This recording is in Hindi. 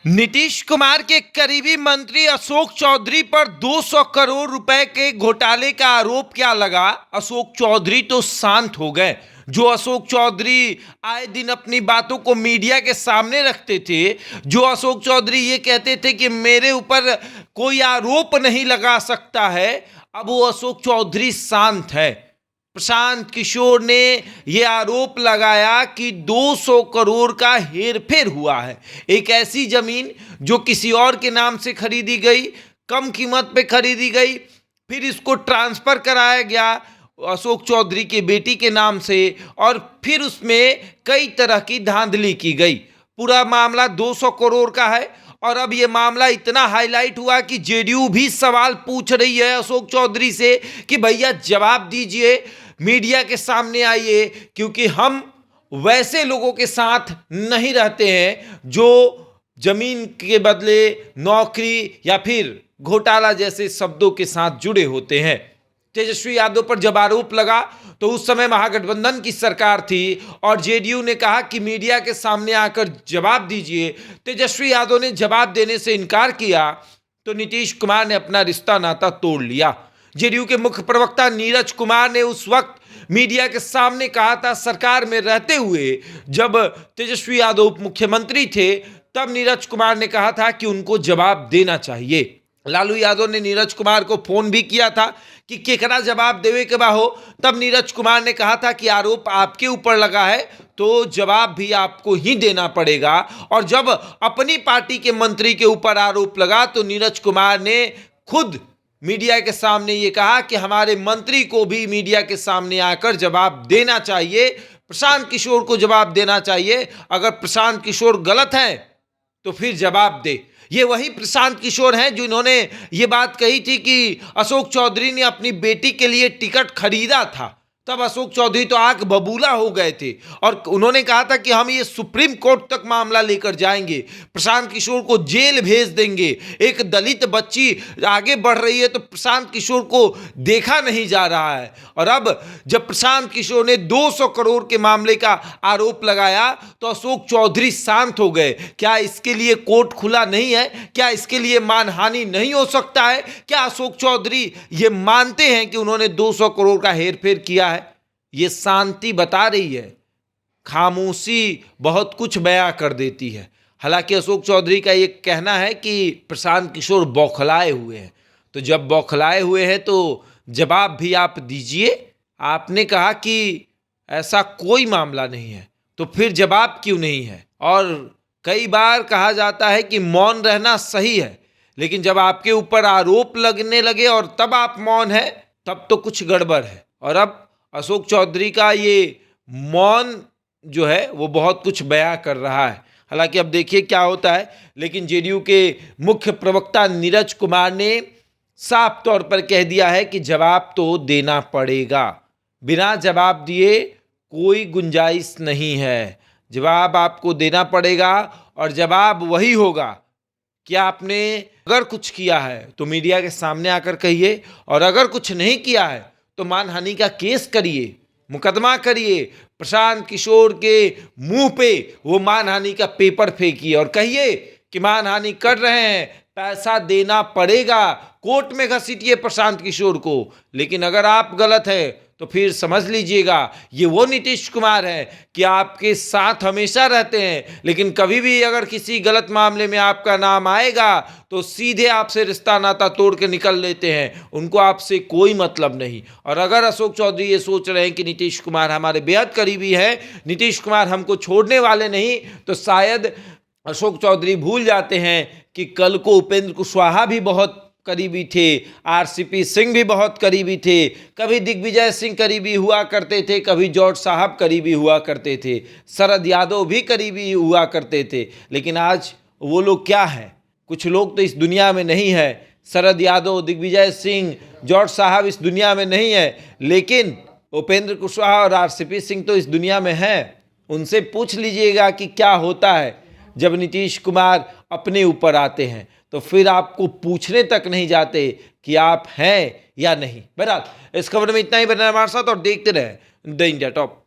नीतीश कुमार के करीबी मंत्री अशोक चौधरी पर 200 करोड़ रुपए के घोटाले का आरोप क्या लगा। अशोक चौधरी तो शांत हो गए। जो अशोक चौधरी आए दिन अपनी बातों को मीडिया के सामने रखते थे, जो अशोक चौधरी ये कहते थे कि मेरे ऊपर कोई आरोप नहीं लगा सकता है, अब वो अशोक चौधरी शांत है। प्रशांत किशोर ने यह आरोप लगाया कि 200 करोड़ का हेरफेर हुआ है। एक ऐसी जमीन जो किसी और के नाम से खरीदी गई, कम कीमत पे खरीदी गई, फिर इसको ट्रांसफर कराया गया अशोक चौधरी की बेटी के नाम से, और फिर उसमें कई तरह की धांधली की गई। पूरा मामला 200 करोड़ का है। और अब यह मामला इतना हाईलाइट हुआ कि जेडीयू भी सवाल पूछ रही है अशोक चौधरी से कि भैया जवाब दीजिए, मीडिया के सामने आइए, क्योंकि हम वैसे लोगों के साथ नहीं रहते हैं जो जमीन के बदले नौकरी या फिर घोटाला जैसे शब्दों के साथ जुड़े होते हैं। तेजस्वी यादव पर जब आरोप लगा तो उस समय महागठबंधन की सरकार थी और जेडीयू ने कहा कि मीडिया के सामने आकर जवाब दीजिए। तेजस्वी यादव ने जवाब देने से इनकार किया तो नीतीश कुमार ने अपना रिश्ता नाता तोड़ लिया। जेडीयू के मुख्य प्रवक्ता नीरज कुमार ने उस वक्त मीडिया के सामने कहा था, सरकार में रहते हुए जब तेजस्वी यादव उप मुख्यमंत्री थे तब नीरज कुमार ने कहा था कि उनको जवाब देना चाहिए। लालू यादव ने नीरज कुमार को फोन भी किया था कि केकरा जवाब देवे के बा हो, तब नीरज कुमार ने कहा था कि आरोप आपके ऊपर लगा है तो जवाब भी आपको ही देना पड़ेगा। और जब अपनी पार्टी के मंत्री के ऊपर आरोप लगा तो नीरज कुमार ने खुद मीडिया के सामने ये कहा कि हमारे मंत्री को भी मीडिया के सामने आकर जवाब देना चाहिए, प्रशांत किशोर को जवाब देना चाहिए। अगर प्रशांत किशोर गलत हैं तो फिर जवाब दे। ये वही प्रशांत किशोर हैं जिन्होंने ये बात कही थी कि अशोक चौधरी ने अपनी बेटी के लिए टिकट खरीदा था, तब अशोक चौधरी तो आंख बबूला हो गए थे और उन्होंने कहा था कि हम ये सुप्रीम कोर्ट तक मामला लेकर जाएंगे, प्रशांत किशोर को जेल भेज देंगे। एक दलित बच्ची आगे बढ़ रही है तो प्रशांत किशोर को देखा नहीं जा रहा है। और अब जब प्रशांत किशोर ने 200 करोड़ के मामले का आरोप लगाया तो अशोक चौधरी शांत हो गए। क्या इसके लिए कोर्ट खुला नहीं है? क्या इसके लिए मानहानि नहीं हो सकता है? क्या अशोक चौधरी ये मानते हैं कि उन्होंने 200 करोड़ का हेरफेर किया है? ये शांति बता रही है। खामोशी बहुत कुछ बयां कर देती है। हालांकि अशोक चौधरी का ये कहना है कि प्रशांत किशोर बौखलाए हुए हैं, तो जब बौखलाए हुए हैं तो जवाब भी आप दीजिए। आपने कहा कि ऐसा कोई मामला नहीं है तो फिर जवाब क्यों नहीं है? और कई बार कहा जाता है कि मौन रहना सही है, लेकिन जब आपके ऊपर आरोप लगने लगे और तब आप मौन है तब तो कुछ गड़बड़ है। और अब अशोक चौधरी का ये मौन जो है वो बहुत कुछ बयां कर रहा है। हालांकि अब देखिए क्या होता है। लेकिन जेडीयू के मुख्य प्रवक्ता नीरज कुमार ने साफ तौर पर कह दिया है कि जवाब तो देना पड़ेगा, बिना जवाब दिए कोई गुंजाइश नहीं है। जवाब आपको देना पड़ेगा और जवाब वही होगा कि आपने अगर कुछ किया है तो मीडिया के सामने आकर कहिए, और अगर कुछ नहीं किया है तो मानहानि का केस करिए, मुकदमा करिए। प्रशांत किशोर के मुंह पे वो मानहानि का पेपर फेंकिए और कहिए कि मानहानि कर रहे हैं, पैसा देना पड़ेगा। कोर्ट में घसीटिए प्रशांत किशोर को। लेकिन अगर आप गलत हैं तो फिर समझ लीजिएगा ये वो नीतीश कुमार है कि आपके साथ हमेशा रहते हैं, लेकिन कभी भी अगर किसी गलत मामले में आपका नाम आएगा तो सीधे आपसे रिश्ता नाता तोड़ के निकल लेते हैं। उनको आपसे कोई मतलब नहीं। और अगर अशोक चौधरी ये सोच रहे हैं कि नीतीश कुमार हमारे बेहद करीबी हैं, नीतीश कुमार हमको छोड़ने वाले नहीं, तो शायद अशोक चौधरी भूल जाते हैं कि कल को उपेंद्र कुशवाहा भी बहुत करीबी थे, आरसीपी सिंह भी बहुत करीबी थे, कभी दिग्विजय सिंह करीबी हुआ करते थे, कभी जॉर्ज साहब करीबी हुआ करते थे, शरद यादव भी करीबी हुआ करते थे। लेकिन आज वो लोग क्या हैं? कुछ लोग तो इस दुनिया में नहीं है। शरद यादव, दिग्विजय सिंह, जॉर्ज साहब इस दुनिया में नहीं है, लेकिन उपेंद्र कुशवाहा और आरसीपी सिंह तो इस दुनिया में हैं। उनसे पूछ लीजिएगा कि क्या होता है जब नीतीश कुमार अपने ऊपर आते हैं, तो फिर आपको पूछने तक नहीं जाते कि आप हैं या नहीं। बहरहाल इस खबर में इतना ही। बने हमारे साथ और देखते रहे द इंडिया टॉप।